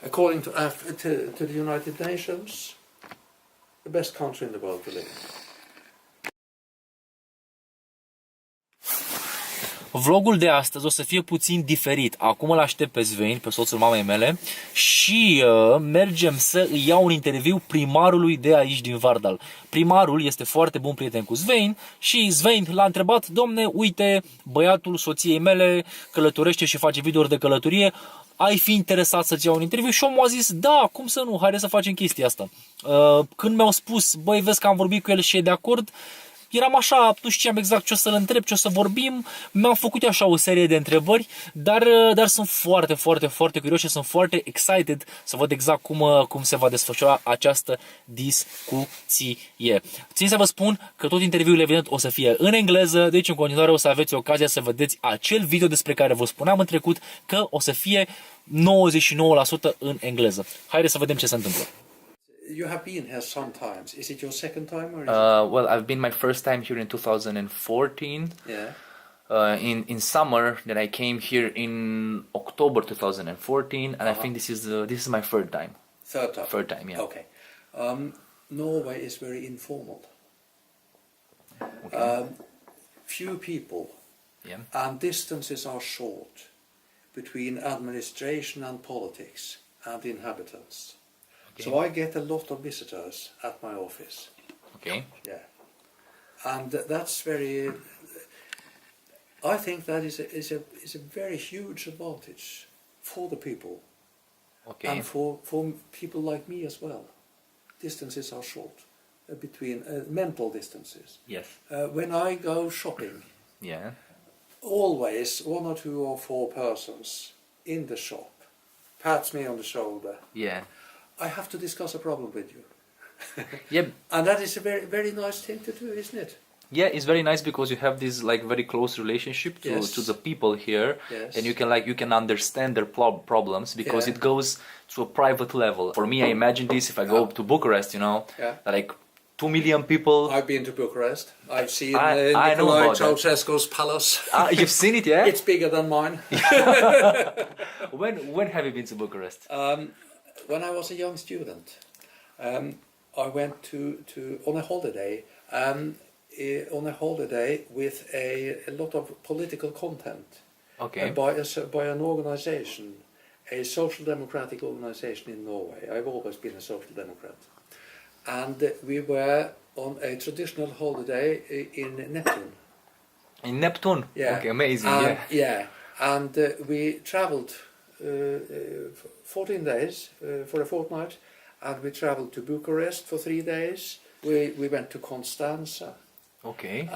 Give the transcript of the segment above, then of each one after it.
according to the United Nations, the best country in the world to live in. Vlogul de astăzi o să fie puțin diferit. Acum îl aștept pe Svein, pe soțul mamei mele, și mergem să îi iau un interviu primarului de aici din Vardal. Primarul este foarte bun prieten cu Svein și Svein l-a întrebat: domne, uite, băiatul soției mele călătorește și face videouri de călătorie, ai fi interesat să-ți iau un interviu? Și omul a zis: da, cum să nu, haide să facem chestia asta. Când mi-au spus: băi, vezi că am vorbit cu el și e de acord, eram așa, nu știam exact ce o să-l întreb, ce o să vorbim, mi-am făcut așa o serie de întrebări, dar sunt foarte, foarte, foarte curios și sunt foarte excited să văd exact cum se va desfășura această discuție. Țin să vă spun că tot interviul evident o să fie în engleză, deci în continuare o să aveți ocazia să vedeți acel video despre care vă spuneam în trecut că o să fie 99% în engleză. Haideți să vedem ce se întâmplă. You have been here sometimes. Is it your second time or? Well, I've been my first time here in 2014. Yeah. In summer, then I came here in October 2014, and I think this is my third time. Third time. Third time, yeah. Okay. Norway is very informal. Okay. Few people. Yeah. And distances are short between administration and politics and inhabitants. Okay. So I get a lot of visitors at my office. Okay. Yeah. And that's very. I think that is a very huge advantage for the people. Okay. And for people like me as well. Distances are short between mental distances. Yes. When I go shopping, Yeah. always 1 or 2 or 4 persons in the shop pats me on the shoulder. Yeah. I have to discuss a problem with you. Yeah. And that is a very, very nice thing to do, isn't it? Yeah, it's very nice because you have this like very close relationship to the people here, Yes. and you can understand their problems because Yeah. it goes to a private level. For me, I imagine this if I go to Bucharest, like 2 million people. I've been to Bucharest. I've seen I know Nicolae about that. Ceausescu's palace. You've seen it, yeah? It's bigger than mine. When have you been to Bucharest? When I was a young student, I went on a holiday. On a holiday with a lot of political content. Okay. By an organization, a social democratic organization in Norway. I've always been a social democrat. And we were on a traditional holiday in Neptune. In Neptune? Yeah. Okay, amazing, And, yeah. And we traveled 14 days for a fortnight, and we traveled to Bucharest for 3 days. We went to Constanza. Okay.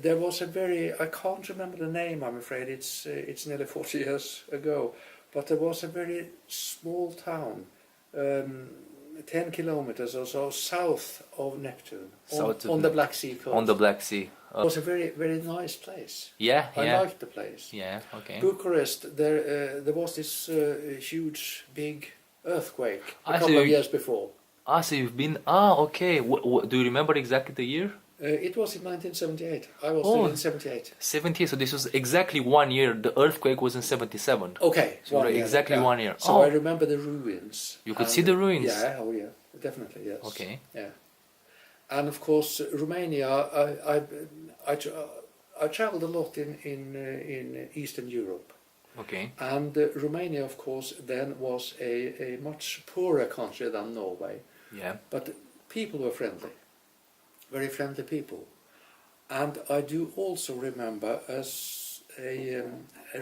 There was I can't remember the name, I'm afraid, it's nearly 40 years ago, but there was a very small town, 10 kilometers or so south of Neptune, on the Black Sea coast. On the Black Sea. It was a very, very nice place. Yeah, I yeah. liked the place. Yeah, okay. Bucharest, there was this huge, big earthquake a I couple see. of years before. So you've been... okay. Do you remember exactly the year? It was in 1978. I was still in 78. 70, so this was exactly 1 year. The earthquake was in 77. Okay. So exactly 1 year. So I remember the ruins. You could see the ruins? Yeah, oh yeah, definitely, yes. Okay. Yeah. And of course, Romania, I traveled a lot in Eastern Europe. Okay. And Romania, of course, then was a much poorer country than Norway. Yeah. But people were friendly. Very friendly people. And I do also remember as a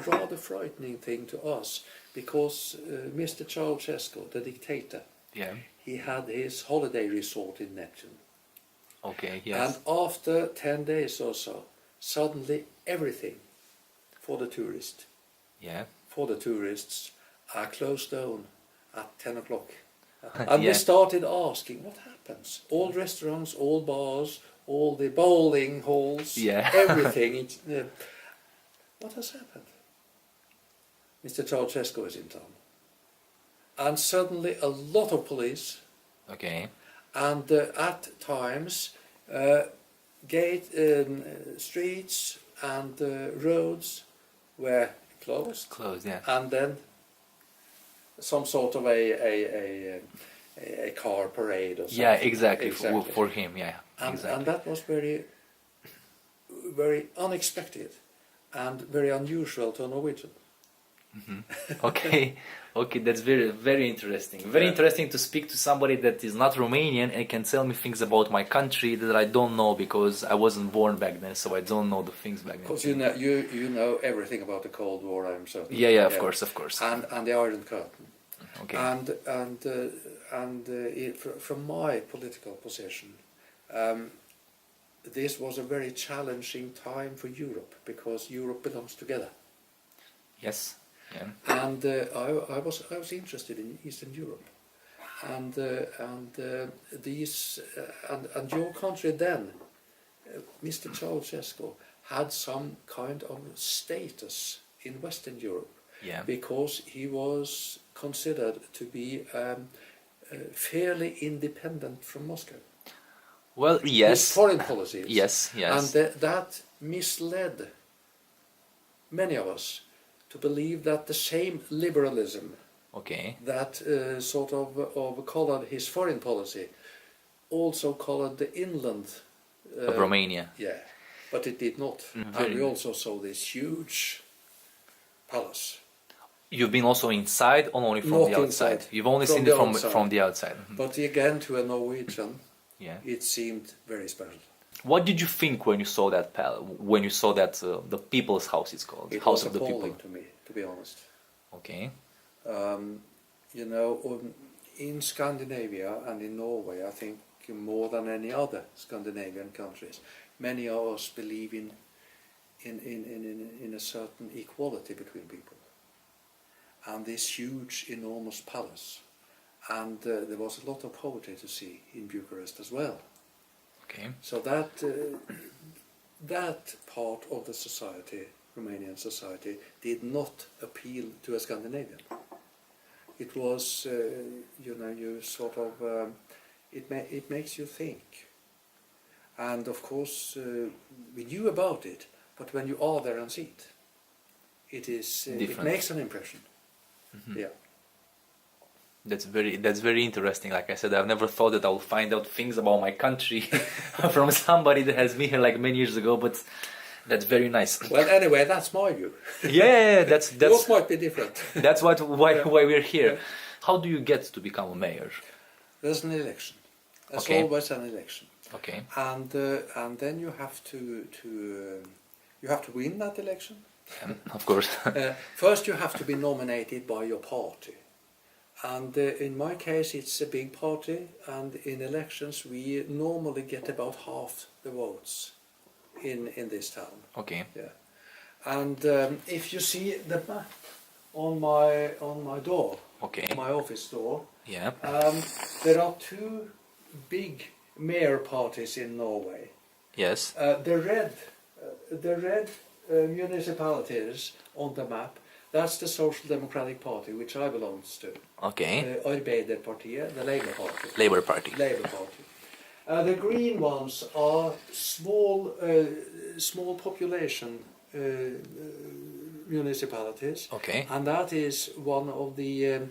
rather frightening thing to us, because Mr. Ceausescu, the dictator, Yeah. he had his holiday resort in Neptune. Okay, yes. And after 10 days or so, suddenly everything for the tourists are closed down at 10 o'clock. And we started asking, what happens? All restaurants, all bars, all the bowling halls, everything. What has happened? Mr. Ceausescu is in town. And suddenly a lot of police. Okay. And at times, streets and roads were closed. Closed, yeah. And then some sort of a car parade or something. Yeah, exactly. For him, yeah, exactly. And that was very, very unexpected and very unusual to a Norwegian. Okay, okay, that's very, very interesting. Very interesting to speak to somebody that is not Romanian and can tell me things about my country that I don't know because I wasn't born back then, so I don't know the things back then. Because you know everything about the Cold War, I'm certain. Yeah, of course. And the Iron Curtain. Okay. From my political position, this was a very challenging time for Europe because Europe belongs together. Yes. Yeah. And I was interested in Eastern Europe, and your country then, Mr. Ceausescu, had some kind of status in Western Europe, because he was considered to be fairly independent from Moscow. Well, yes. His foreign policies. Yes. And that misled many of us to believe that the same liberalism that sort of colored his foreign policy also colored the inland of Romania. Yeah, but it did not. And we also saw this huge palace. You've been also inside or only from Not the outside? Inside. You've only seen it from the outside. But again, to a Norwegian, it seemed very special. What did you think when you saw that when you saw that the People's House is called? It House was of the People. appalling to me, to be honest. Okay. You know, in Scandinavia and in Norway, I think more than any other Scandinavian countries, many of us believe in a certain equality between people. And this huge, enormous palace, and there was a lot of poverty to see in Bucharest as well. Okay. So that part of the society, Romanian society, did not appeal to a Scandinavian. It was, you sort of, it makes you think. And of course, we knew about it, but when you are there and see it, it makes an impression. Yeah. That's very interesting. Like I said, I've never thought that I will find out things about my country from somebody that has been here like many years ago, but that's very nice. Well, anyway, that's my view. Yeah, that's yours might be different. That's why we're here. Yeah. How do you get to become a mayor? There's an election. There's always an election. Okay. And then you have to win that election. Of course. First, you have to be nominated by your party. And in my case, it's a big party, and in elections we normally get about half the votes in this town. Okay. Yeah. And if you see the map on my door, my office door, there are two big mayor parties in Norway. Yes. The red municipalities on the map. That's the Social Democratic Party, which I belong to. Okay. Arbeiderpartiet, the Labour Party. Labour Party. Labour Party. The green ones are small population municipalities. Okay. And that is one of the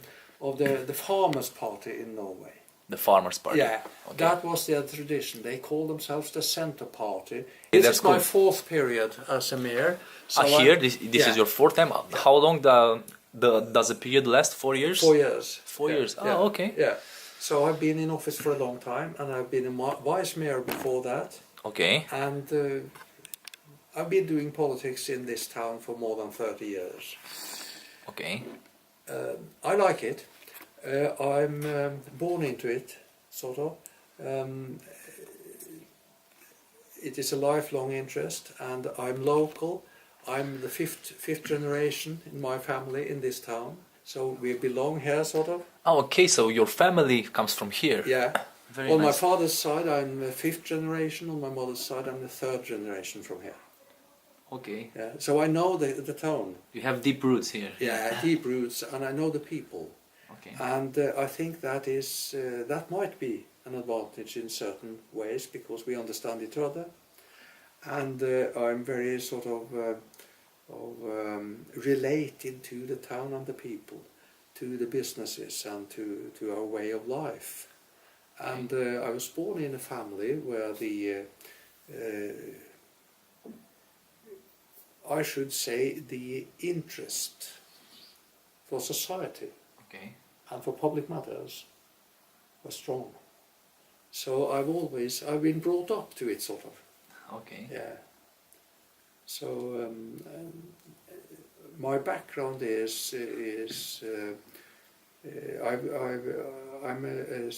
Farmers' Party in Norway. The Farmers' Party. Yeah, that was their tradition. They call themselves the Centre Party. This is my fourth period as a mayor. So this is your fourth time. How long does the period last? 4 years? 4 years. 4 years. Oh, okay. Yeah. So I've been in office for a long time, and I've been a vice mayor before that. Okay. And I've been doing politics in this town for more than 30 years. Okay. I like it. I'm born into it, sort of. It is a lifelong interest, and I'm local. I'm the fifth generation in my family in this town, so we belong here, sort of. Oh, okay. So your family comes from here. Yeah. Very on nice. My father's side, I'm the fifth generation. On my mother's side, I'm the third generation from here. Okay. Yeah. So I know the town. You have deep roots here. Yeah, deep roots, and I know the people. Okay. And I think that might be an advantage in certain ways because we understand each other, and I'm very sort of related to the town and the people. to the businesses and to our way of life. And I was born in a family where I should say the interest for society and for public matters was strong. So I've been brought up to it, sort of. Okay. Yeah. So my background is I'm a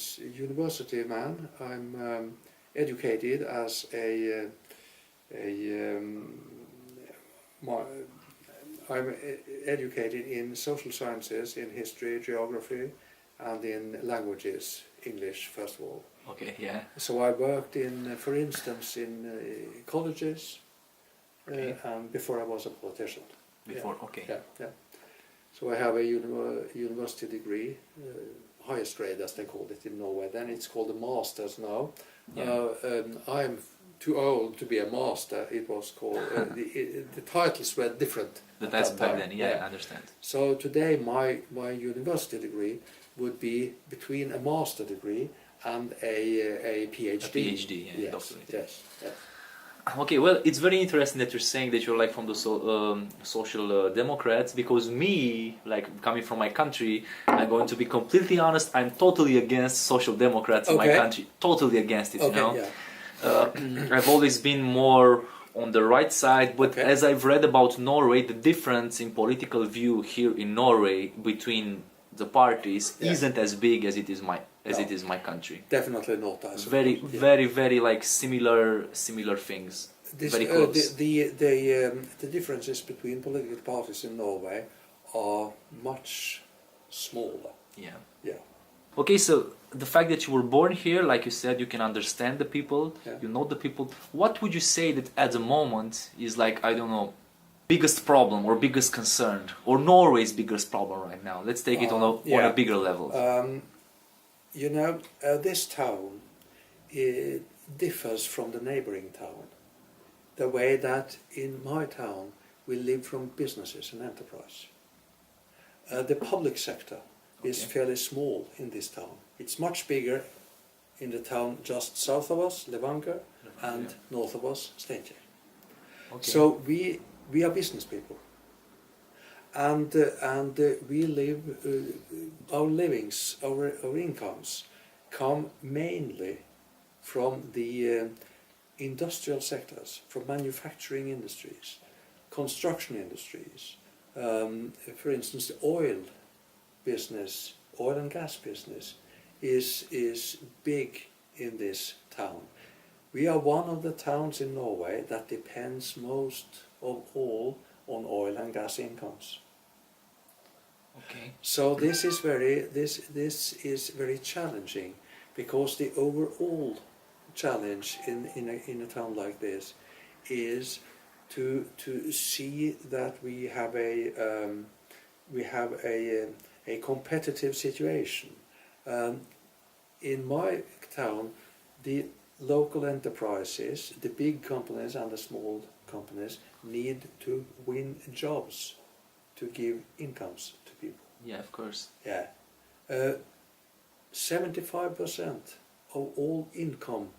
university man. I'm educated as I'm educated in social sciences, in history, geography, and in languages, English first of all. Okay, yeah. So I worked in, for instance, in colleges, and before I was a politician. Before, okay. Yeah. So I have a university degree, highest grade as they called it in Norway. Then it's called a master's now. Yeah. I'm too old to be a master. It was called the titles were different. That's back then. Yeah, I understand. So today my university degree would be between a master degree and a PhD. A PhD, yeah, yes, doctorate. Yes. Okay, well, it's very interesting that you're saying that you're like from the social democrats, because me, like coming from my country, I'm going to be completely honest, I'm totally against social democrats in my country, totally against it, you know. Yeah. I've always been more on the right side, but as I've read about Norway, the difference in political view here in Norway between the parties isn't as big as it is my country. Definitely not. Very like similar things. Very close. The differences between political parties in Norway are much smaller. Yeah. Okay, so the fact that you were born here, like you said, you can understand the people, you know the people. What would you say that at the moment is like, I don't know, biggest problem or biggest concern, or Norway's biggest problem right now? Let's take it on a bigger level. You know, this town differs from the neighboring town. The way that in my town we live from businesses and enterprise. The public sector is fairly small in this town. It's much bigger in the town just south of us, Levanger, and north of us, Steinkjer. So we are business people, and we live. Our livings, our incomes, come mainly from the industrial sectors, from manufacturing industries, construction industries. For instance, the oil business, oil and gas business, is big in this town. We are one of the towns in Norway that depends most of all on oil and gas incomes. So this is very challenging, because the overall challenge in a town like this is to see that we have a competitive situation. In my town, the local enterprises, the big companies and the small companies, need to win jobs to give incomes to people. Yeah, of course. Yeah. 75% of all income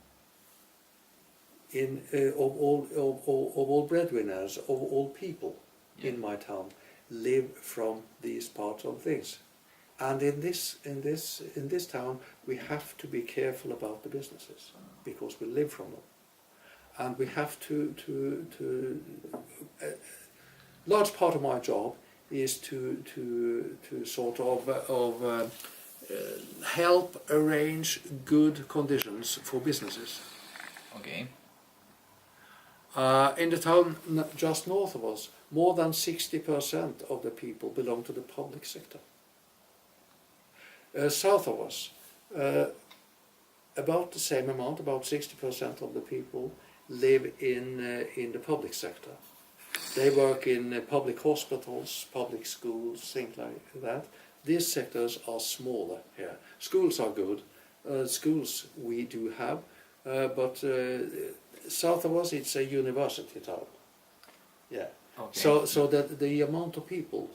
of all breadwinners, of all people in my town, live from these parts of things. And in this town, we have to be careful about the businesses, because we live from them, and we have to large part of my job is to sort of help arrange good conditions for businesses. In the town just north of us, more than 60% of the people belong to the public sector. South of us, about the same amount, about 60% of the people live in the public sector. They work in public hospitals, public schools, things like that. These sectors are smaller here. Schools are good. Schools we do have, but south of us it's a university town. Yeah. So that the amount of people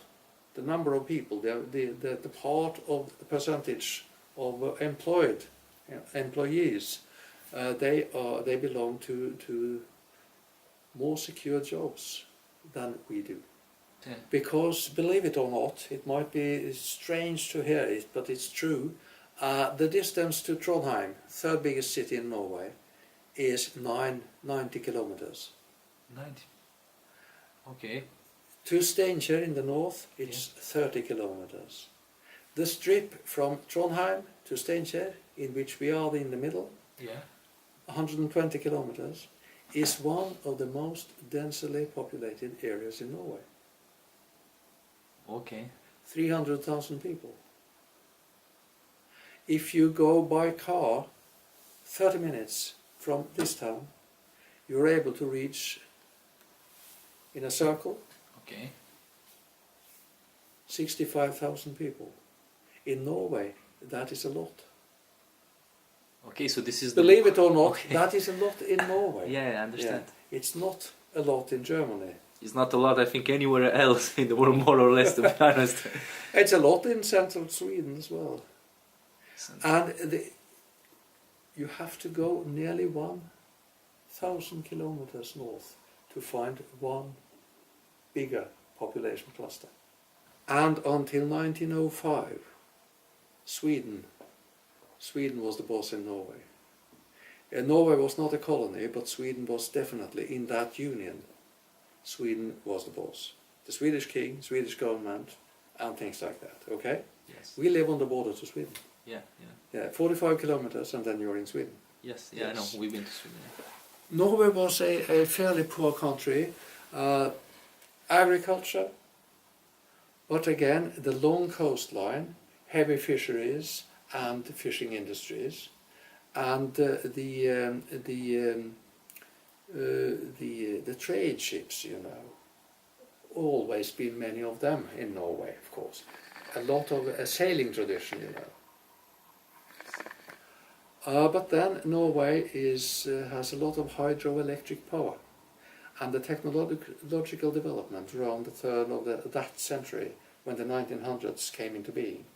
the number of people, the part of the percentage of employees, they belong to more secure jobs than we do. Yeah. Because, believe it or not, it might be strange to hear it, but it's true. The distance to Trondheim, third biggest city in Norway, is 90 kilometers. 90. Okay. To Steinkjer in the north, it's 30 kilometers. The strip from Trondheim to Steinkjer, in which we are in the middle, 120 kilometers, is one of the most densely populated areas in Norway. Okay. 300,000 people. If you go by car 30 minutes from this town, you're able to reach, in a circle, 65,000 people. In Norway, that is a lot. Okay, so this is Believe it or not, that is a lot in Norway. Yeah, I understand. Yeah. It's not a lot in Germany. It's not a lot, I think, anywhere else in the world, more or less, to be honest. It's a lot in central Sweden as well. And you have to go nearly 1,000 kilometers north to find one bigger population cluster. And until 1905, Sweden was the boss in Norway. Norway was not a colony, but Sweden was definitely in that union. Sweden was the boss. The Swedish king, Swedish government, and things like that, okay? Yes. We live on the border to Sweden. Yeah. 45 kilometers and then you're in Sweden. Yes, I know, we've been to Sweden. Norway was a fairly poor country. Agriculture, but again, the long coastline, heavy fisheries and fishing industries, and the trade ships, you know, always been many of them in Norway, of course. A lot of a sailing tradition, you know. But then Norway has a lot of hydroelectric power, and the technological development around the turn of that century, when the 1900s came into being.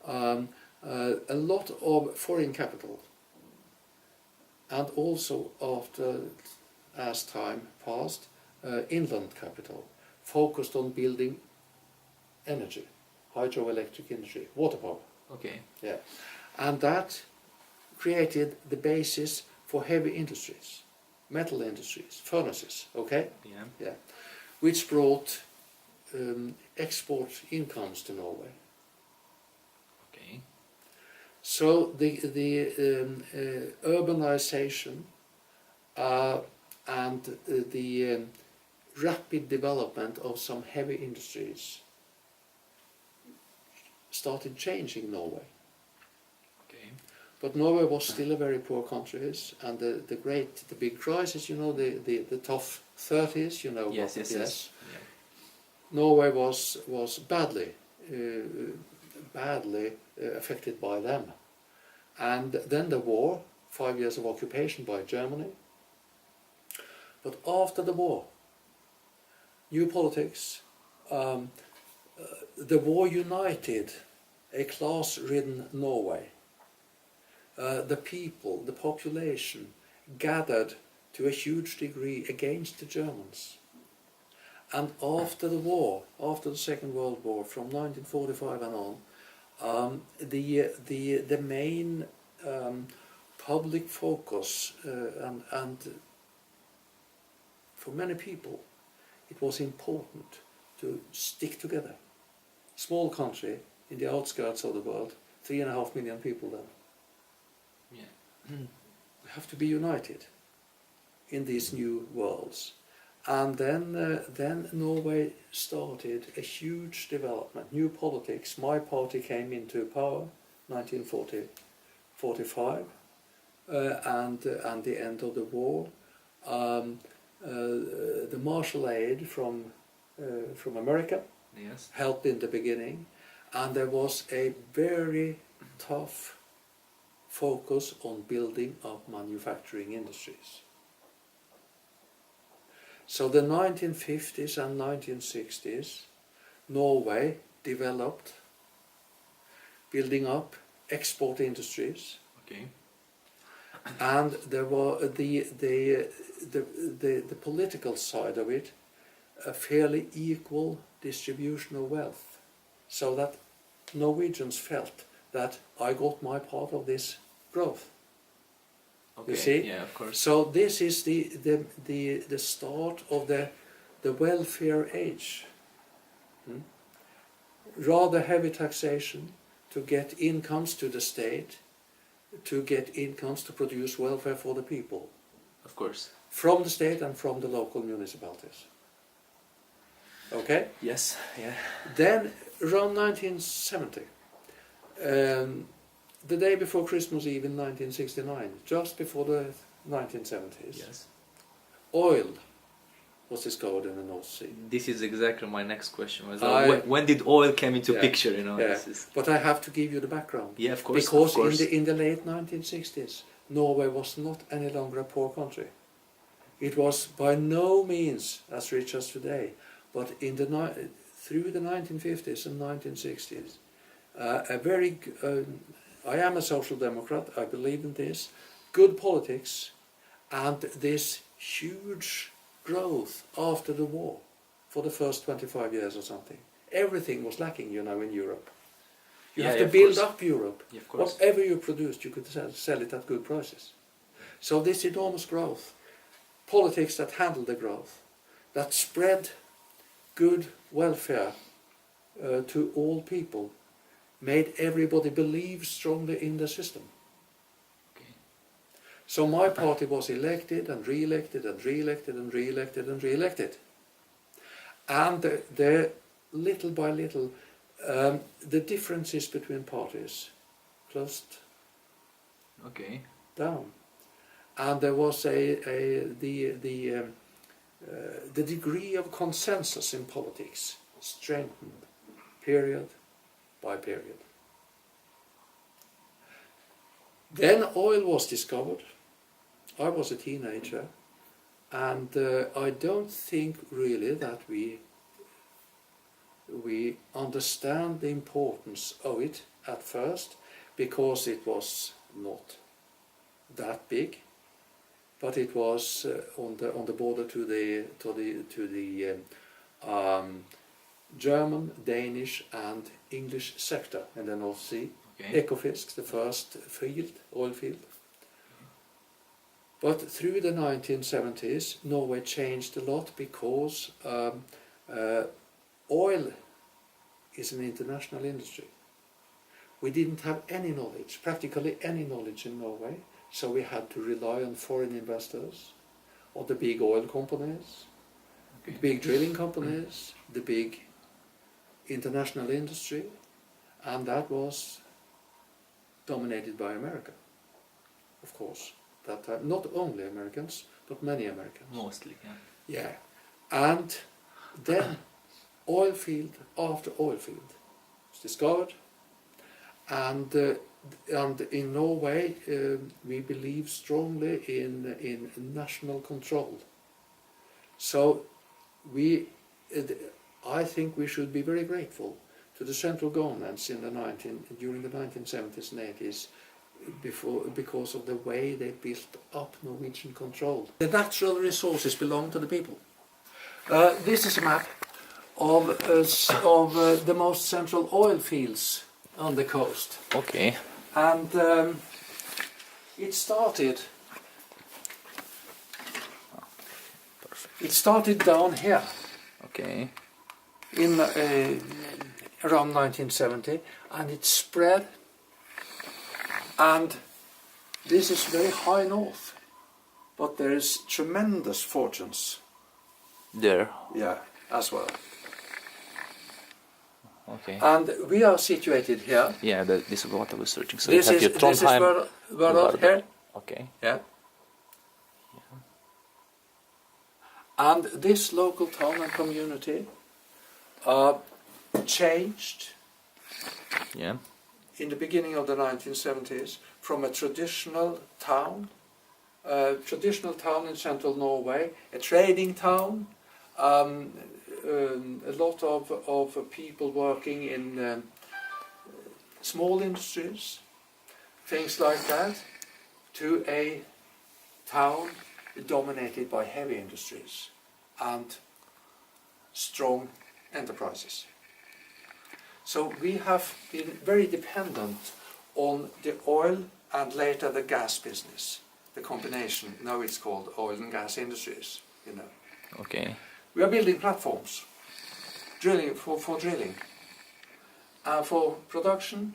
A lot of foreign capital, and also as time passed, inland capital, focused on building energy, hydroelectric energy, water power. Okay. Yeah, and that created the basis for heavy industries, metal industries, furnaces, okay? Yeah. Which brought export incomes to Norway. Okay. So the urbanization and the rapid development of some heavy industries started changing Norway. Okay. But Norway was still a very poor country, and the big crisis, you know, the tough 30s, you know. Yes. Yeah. Norway was badly affected by them. And then the war, 5 years of occupation by Germany. But after the war, new politics, the war united a class-ridden Norway. The people, the population, gathered to a huge degree against the Germans. And after the war, after the Second World War, from 1945 and on, the main public focus and for many people, it was important to stick together. Small country in the outskirts of the world, 3.5 million people then. Yeah. We have to be united in these new worlds. And then Norway started a huge development, new politics. My party came into power 1945, and the end of the war. The Marshall Aid from America helped in the beginning, and there was a very tough focus on building up manufacturing industries. So the 1950s and 1960s, Norway developed, building up export industries. Okay. And there were the political side of it, a fairly equal distribution of wealth, so that Norwegians felt that I got my part of this growth. Okay. You see? Yeah, of course. So this is the start of the welfare age. Rather heavy taxation to get incomes to the state, to get incomes to produce welfare for the people. Of course. From the state and from the local municipalities. Okay? Yes. Yeah. Then, around 1970, the day before Christmas Eve in 1969, just before the 1970s, Yes. oil was discovered in the North Sea. This is exactly my next question. When did oil come into picture? You know. Yeah. This is... But I have to give you the background. Yeah, of course. Because of course. in the late 1960s, Norway was not any longer a poor country. It was by no means as rich as today, but through the 1950s and 1960s, I am a social democrat, I believe in this, good politics, and this huge growth after the war for the first 25 years or something. Everything was lacking, you know, in Europe. You have to build up Europe. Yeah, of course. Whatever you produced, you could sell it at good prices. So this enormous growth, politics that handled the growth, that spread good welfare to all people, made everybody believe strongly in the system. Okay. So my party was elected and re-elected and re-elected and re-elected and re-elected. And little by little, the differences between parties closed down. And there was the degree of consensus in politics strengthened period by period. Then oil was discovered. I was a teenager, and I don't think really that we understand the importance of it at first, because it was not that big, but it was on the border to the German, Danish, and English sector in the North Sea. Okay. Ekofisk, the first oil field. But through the 1970s, Norway changed a lot, because oil is an international industry. We didn't have any knowledge, practically any knowledge in Norway, so we had to rely on foreign investors, on the big oil companies, Okay. big drilling companies, the big international industry, and that was dominated by America, of course. That time, not only Americans, but many Americans. Mostly, yeah. Yeah, and then oil field after oil field was discovered, and in Norway we believe strongly in national control. So I think we should be very grateful to the central governments during the 1970s and 80s, because of the way they built up Norwegian control. The natural resources belong to the people. This is a map of the most central oil fields on the coast. Okay. And it started down here. Okay. In around 1970, and it spread, and this is very high north, but there is tremendous fortunes There. as well. Okay. And we are situated here. Yeah, this is what I was searching. So This you have is your Trondheim. Verdal here. Okay. Yeah. And this local town and community changed Yeah. in the beginning of the 1970s from a traditional town in central Norway, a trading town, a lot of people working in small industries, things like that, to a town dominated by heavy industries and strong enterprises. So we have been very dependent on the oil and later the gas business, the combination. Now it's called oil and gas industries, you know. Okay. We are building platforms, drilling for drilling, for production,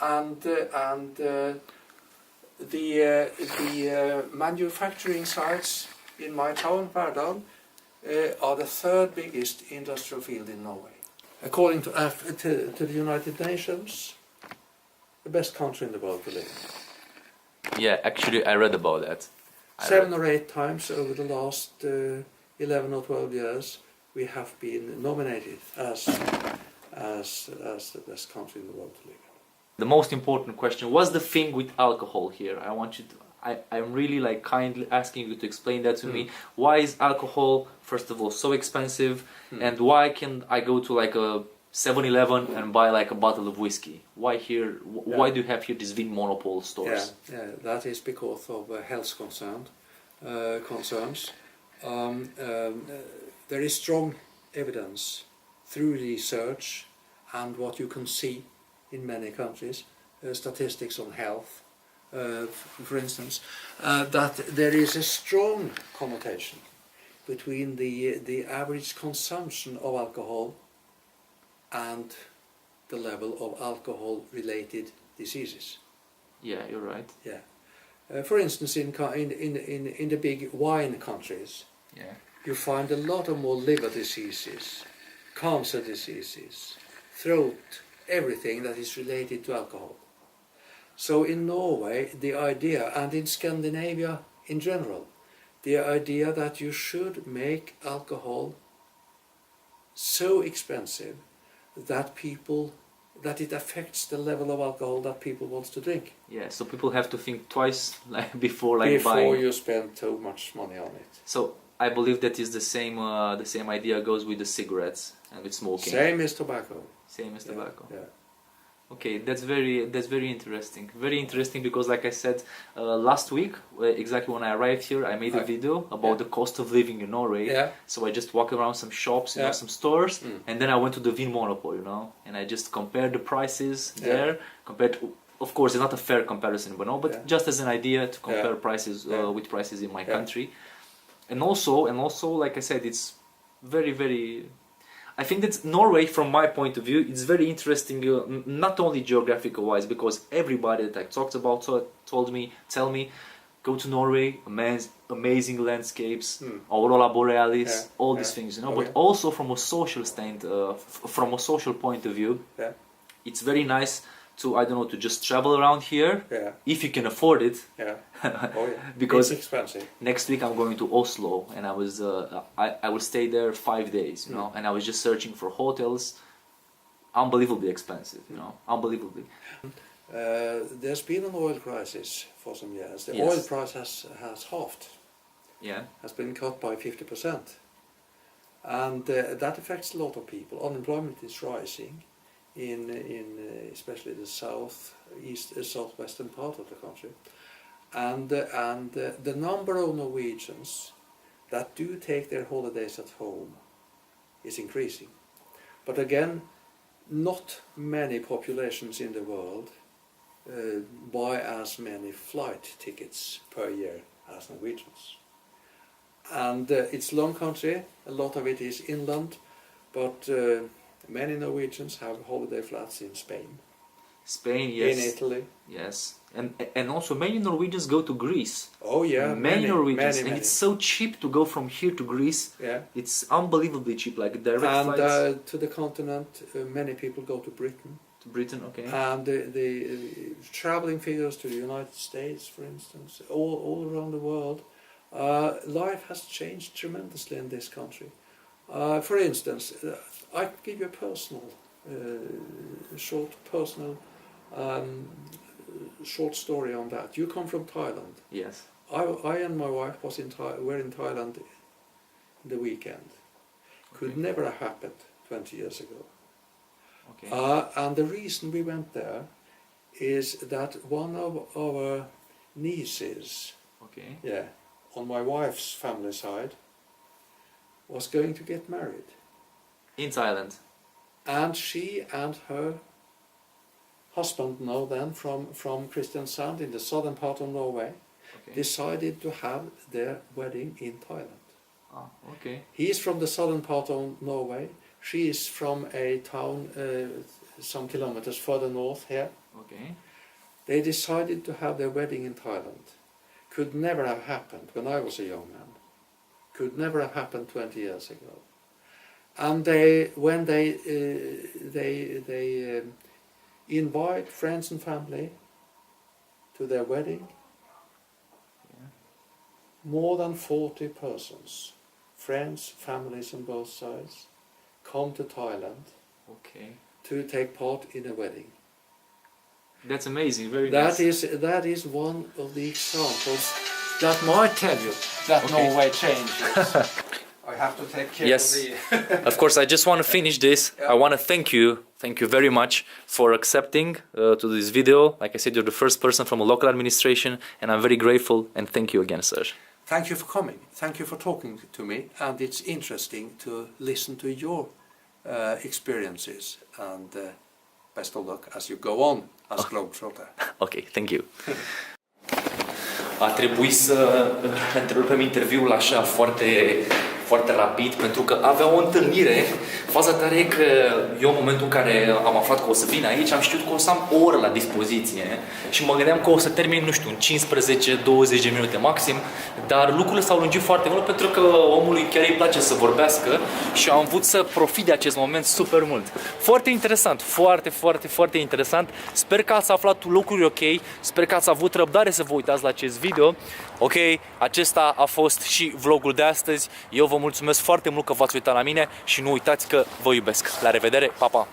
and the manufacturing sites in my town, Verdal, are the third biggest industrial field in Norway. According to the United Nations, the best country in the world to live in. Yeah, actually I read about that. 7 or 8 times over the last 11 or 12 years, we have been nominated as the best country in the world to live in. The most important question was the thing with alcohol here. I want you to, I'm really like kindly asking you to explain that to me. Why is alcohol, first of all, so expensive, and why can I go to like a 7-Eleven and buy like a bottle of whiskey? Why here? Why do you have here these Vin Monopol stores? Yeah, that is because of health concerns. There is strong evidence through research and what you can see in many countries, statistics on health, for instance, that there is a strong connotation between the average consumption of alcohol and the level of alcohol-related diseases. Yeah, you're right. Yeah. For instance, in the big wine countries, you find a lot of more liver diseases, cancer diseases, throat, everything that is related to alcohol. So in Norway, the idea, and in Scandinavia in general, the idea that you should make alcohol so expensive that it affects the level of alcohol that people want to drink. Yeah, so people have to think twice before buying. You spend too much money on it. So I believe that is the same idea goes with the cigarettes and with smoking. Same as tobacco. Same as tobacco. Yeah. Okay, that's very interesting. Very interesting because, like I said, last week, exactly when I arrived here, I made a video about the cost of living in Norway. Yeah. So I just walked around some shops, you know, some stores, and then I went to the Vin Monopol, you know, and I just compared the prices there. Compared to, of course, it's not a fair comparison, but just as an idea to compare prices with prices in my country. And also, like I said, it's very. I think that Norway, from my point of view, it's very interesting, not only geographical wise, because everybody that I talked about tell me, go to Norway, amazing landscapes, aurora borealis, all these things, you know. But also from a social point of view, it's very nice to, I don't know, to just travel around here, if you can afford it. Because it's expensive. Next week I'm going to Oslo, and I will stay there 5 days, you know, and I was just searching for hotels, unbelievably expensive, you know, unbelievably. There's been an oil crisis for some years. The oil price has halved. Has been cut by 50%, and that affects a lot of people. Unemployment is rising in especially the southwestern part of the country, and the number of Norwegians that do take their holidays at home is increasing. But again, not many populations in the world buy as many flight tickets per year as Norwegians. And it's long country, a lot of it is inland, but many Norwegians have holiday flats in Spain. Spain, yes. In Italy. Yes. And also many Norwegians go to Greece. Oh yeah, many Norwegians. And it's so cheap to go from here to Greece. It's unbelievably cheap, like direct flights. And to the continent, many people go to Britain. To Britain, okay. And the traveling figures to the United States, for instance, all around the world. Life has changed tremendously in this country. For instance, I could give you a short story on that. You come from Thailand. Yes. I and my wife were in Thailand the weekend. Could never have happened 20 years ago. Okay. And the reason we went there is that one of our nieces, Okay. yeah, on my wife's family side, was going to get married. In Thailand. And she and her husband now then from Kristiansand in the southern part of Norway decided to have their wedding in Thailand. Ah, okay. He is from the southern part of Norway. She is from a town some kilometers further north here. Okay. They decided to have their wedding in Thailand. Could never have happened when I was a young man. Could never have happened 20 years ago. And when they invite friends and family to their wedding, more than 40 persons, friends, families on both sides, come to Thailand to take part in a wedding. That's amazing, very nice. That is one of the examples that might tell you that Norway changes. I have to take care of the... Of course, I just want to finish this. I want to thank you very much for accepting to this video. Like I said, you're the first person from a local administration, and I'm very grateful, and thank you again, sir. Thank you for coming. Thank you for talking to me, and it's interesting to listen to your experiences, and best of luck as you go on as Globetrotter. Ok, thank you. A trebuit să întrerupem interviul așa foarte rapid, pentru că avea o întâlnire. Faza tare e că eu, în momentul în care am aflat că o să vin aici, am știut că o să am o oră la dispoziție și mă gândeam că o să termin, nu știu, în 15-20 de minute maxim, dar lucrurile s-au lungit foarte mult pentru că omului chiar îi place să vorbească și am vrut să profit de acest moment super mult. Foarte interesant, foarte interesant. Sper că ați aflat lucruri ok, sper că ați avut răbdare să vă uitați la acest video. Ok, acesta a fost și vlogul de astăzi. Eu vă mulțumesc foarte mult că v-ați uitat la mine și nu uitați că vă iubesc. La revedere, pa, pa!